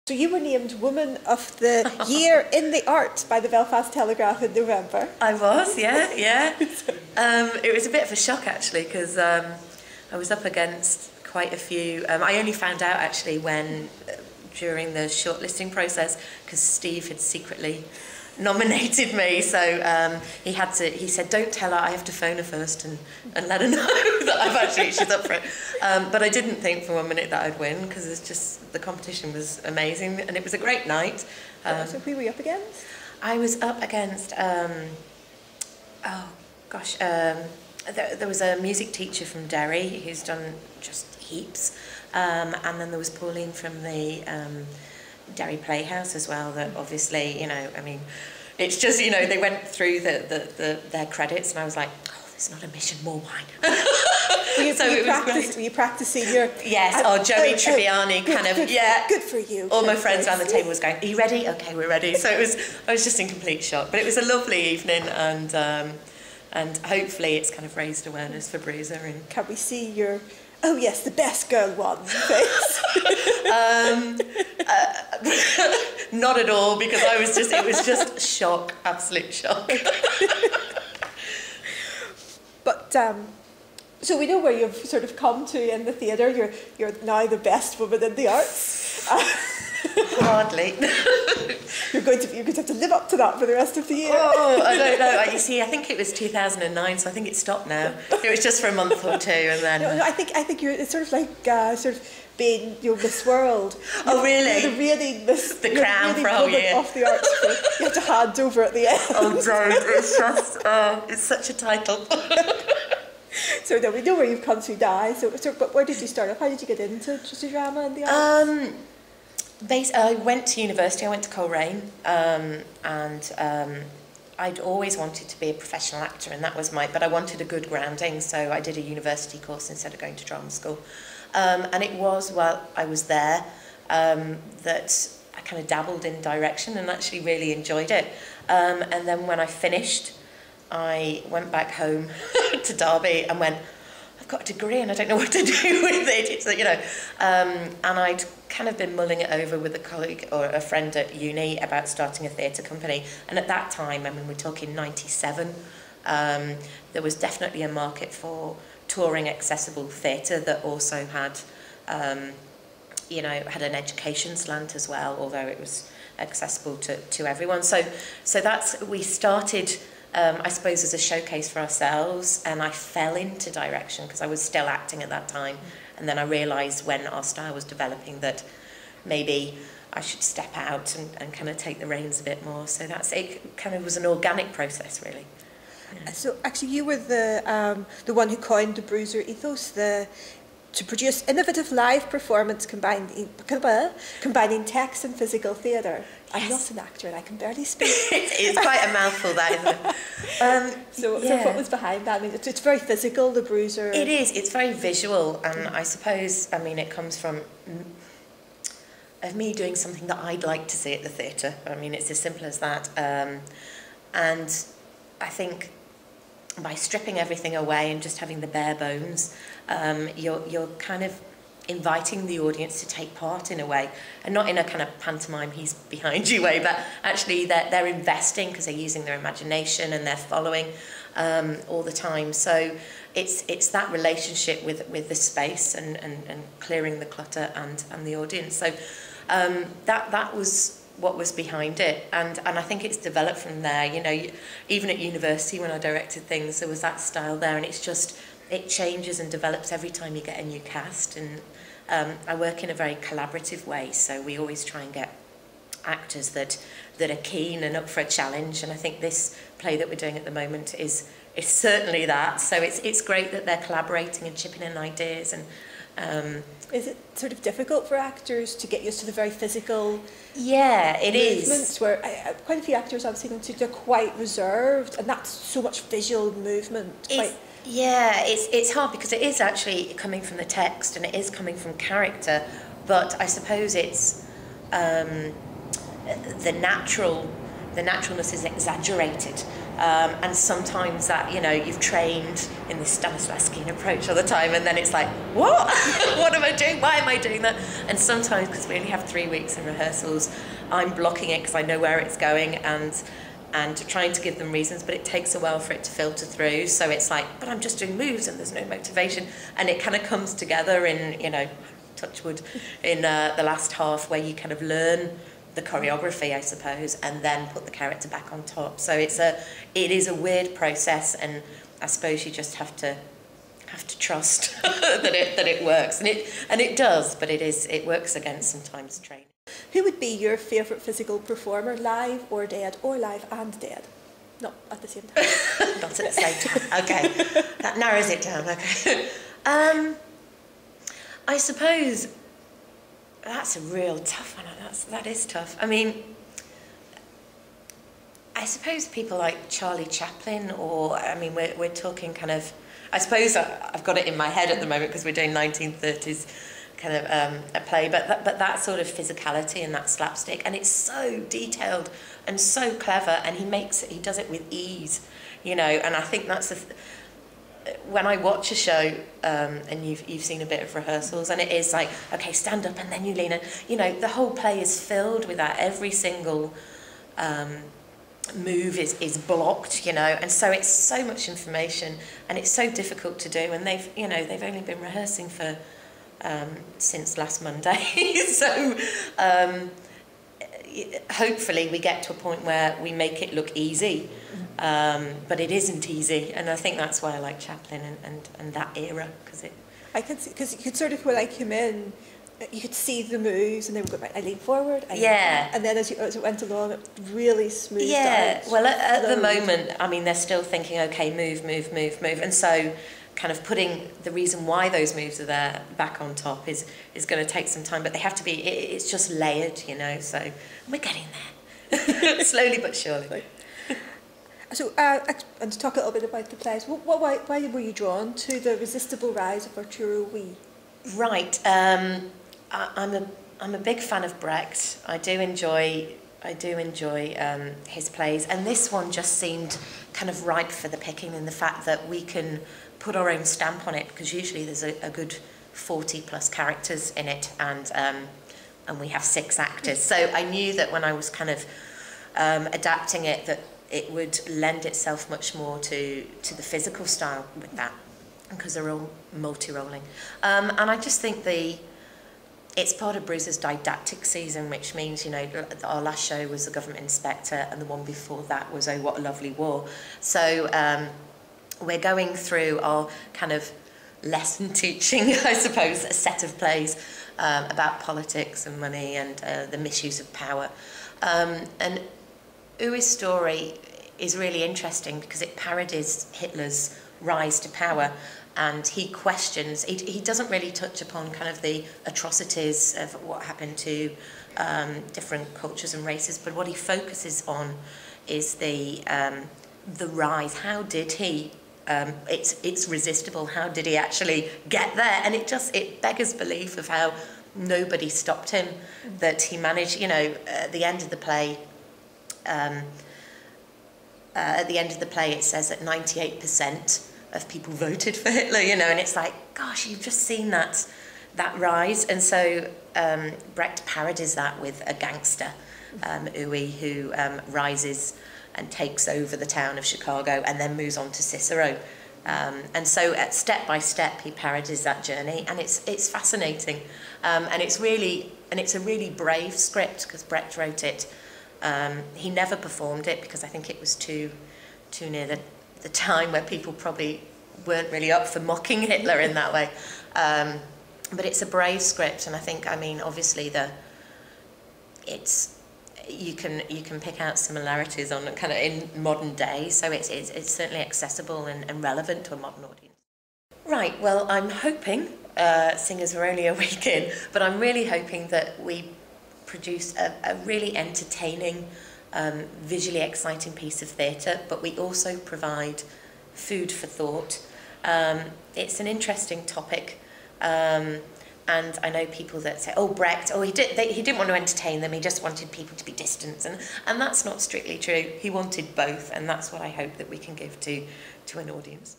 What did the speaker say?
So you were named Woman of the Year in the Arts by the Belfast Telegraph in November. I was, yeah. It was a bit of a shock actually, because I was up against quite a few. I only found out actually when, during the shortlisting process, because Steve had secretly nominated me, so he said, don't tell her, I have to phone her first and let her know that she's up for it. But I didn't think for 1 minute that I'd win, because it's just, the competition was amazing and it was a great night. So who were you up against? I was up against, there was a music teacher from Derry who's done just heaps, and then there was Pauline from the Derry Playhouse as well, that obviously, I mean, it's just, they went through their credits and I was like, oh, there's not a mission, more wine. Were you practicing your... Yes, Joey Tribbiani kind of, yeah. Good for you. All my friends around the table was going, are you ready? Okay, we're ready. So I was just in complete shock. But it was a lovely evening, and hopefully it's kind of raised awareness for Bruiser. And can we see your... Oh yes, the best girl won face. Not at all, because it was just shock, absolute shock. But so we know where you've sort of come to in the theatre. You're now the best woman in the arts. Hardly. You're going to have to live up to that for the rest of the year. Oh, I don't know. You see, I think it was 2009, so I think it stopped now. It was just for a month or two, and then. No, I think it's sort of like sort of being Miss World. Oh, really? You're the reigning Miss. The crown for a whole year. Off the arts. You have to hand over at the end. Oh, don't! It's just it's such a title. So now we know where you've come to now. But where did you start off? How did you get into drama and the arts? I went to university. I went to Coleraine, and I'd always wanted to be a professional actor, and that was but I wanted a good grounding, so I did a university course instead of going to drama school. And it was while I was there that I kind of dabbled in direction and actually really enjoyed it. And then when I finished, I went back home to Derby and went, I've got a degree and I don't know what to do with it. It's like, and I'd kind of been mulling it over with a colleague or a friend at uni about starting a theatre company. And at that time, I mean, we're talking 97, there was definitely a market for touring accessible theatre that also had, had an education slant as well, although it was accessible to everyone. So we started, I suppose, as a showcase for ourselves, and I fell into direction because I was still acting at that time, and then I realised when our style was developing that maybe I should step out and kind of take the reins a bit more. So it kind of was an organic process, really. Yeah. So actually you were the one who coined the Bruiser ethos, to produce innovative live performance combining text and physical theatre. Yes. I'm not an actor and I can barely speak. It's quite a mouthful, that, isn't it? So what was behind that? I mean, it's very physical, the Bruiser. It is. It's very visual, and I suppose, it comes from me doing something that I'd like to see at the theatre. I mean, it's as simple as that. And I think by stripping everything away and just having the bare bones, you're kind of inviting the audience to take part in a way, and not in a kind of pantomime he's behind you way, but actually they're investing because they're using their imagination and they're following all the time. So it's that relationship with the space and clearing the clutter and the audience. So that was what was behind it, and I think it's developed from there. Even at university when I directed things, there was that style there, and it changes and develops every time you get a new cast. And I work in a very collaborative way, so we always try and get actors that are keen and up for a challenge, and I think this play that we're doing at the moment is certainly that. So it's great that they're collaborating and chipping in ideas. And is it sort of difficult for actors to get used to the very physical movements is. Where quite a few actors I've seen they're quite reserved, and that's so much visual movement. It's hard because it is actually coming from the text and it is coming from character, but I suppose it's the naturalness is exaggerated And sometimes that, you know, you've trained in this Stanislavskian approach all the time, and then it's like, what? What am I doing? Why am I doing that? And sometimes, because we only have 3 weeks in rehearsals, I'm blocking it because I know where it's going, and trying to give them reasons, but it takes a while for it to filter through. So it's like, but I'm just doing moves and there's no motivation. And it kind of comes together in, you know, touch wood, in the last half, where you kind of learn the choreography, I suppose, and then put the character back on top. So it is a weird process, and I suppose you just have to trust that it works, and it does, but it works against sometimes training. Who would be your favourite physical performer, live or dead, or live and dead? Not at the same time. Not at the same time. Okay, that narrows it down. Okay, I suppose. That's a real tough one. That is tough. I mean, I suppose people like Charlie Chaplin, or, I mean, we're talking kind of, I suppose I've got it in my head at the moment because we're doing 1930s kind of a play, but that sort of physicality and that slapstick, and it's so detailed and so clever, and he does it with ease, you know, and I think that's when I watch a show, and you've seen a bit of rehearsals, and it is like, okay, stand up and then you lean in. You know, the whole play is filled with that. Every single move is blocked, you know, and so it's so much information, and it's so difficult to do. And they've only been rehearsing for since last Monday, so hopefully we get to a point where we make it look easy. But it isn't easy, and I think that's why I like Chaplin and that era, because you could sort of, when I came in, you could see the moves, and they would go, right, I lean forward, and then as it went along, it really smoothed out. Yeah, well, at the moment, I mean, they're still thinking, okay, move, and so kind of putting the reason why those moves are there back on top is going to take some time, but they have to be, it's just layered, you know, so we're getting there, slowly but surely. So, and to talk a little bit about the plays, why were you drawn to The Resistible Rise of Arturo Wee? Right, I'm a big fan of Brecht. I do enjoy his plays, and this one just seemed kind of ripe for the picking, in the fact that we can put our own stamp on it, because usually there's a good 40 plus characters in it, and we have 6 actors. So I knew that when I was kind of adapting it, that it would lend itself much more to the physical style with that, because they're all multi-rolling. And I just think it's part of Bruiser's didactic season, which means, you know, our last show was The Government Inspector, and the one before that was Oh, What a Lovely War. So we're going through our kind of lesson teaching, I suppose, a set of plays about politics and money and the misuse of power. And Uwe's story is really interesting because it parodies Hitler's rise to power, and he questions, he doesn't really touch upon kind of the atrocities of what happened to different cultures and races, but what he focuses on is the rise. How did he, it's resistible, how did he actually get there? And it beggars belief of how nobody stopped him, that he managed, you know, at the end of the play, it says that 98% of people voted for Hitler, you know, and it's like, gosh, you've just seen that rise. And so Brecht parodies that with a gangster, Uwe, who rises and takes over the town of Chicago and then moves on to Cicero. And so step by step he parodies that journey, and it's fascinating. And it's a really brave script, because Brecht wrote it. He never performed it because I think it was too near the time where people probably weren't really up for mocking Hitler in that way. But it's a brave script, and I think, I mean, obviously you can pick out similarities on kind of in modern day, so it's certainly accessible and relevant to a modern audience. Right, well, I'm hoping, seeing as we're only a week in, but I'm really hoping that we produce a really entertaining, visually exciting piece of theatre, but we also provide food for thought. It's an interesting topic, And I know people that say, oh, Brecht, oh, he didn't want to entertain them, he just wanted people to be distant. And that's not strictly true. He wanted both, and that's what I hope that we can give to an audience.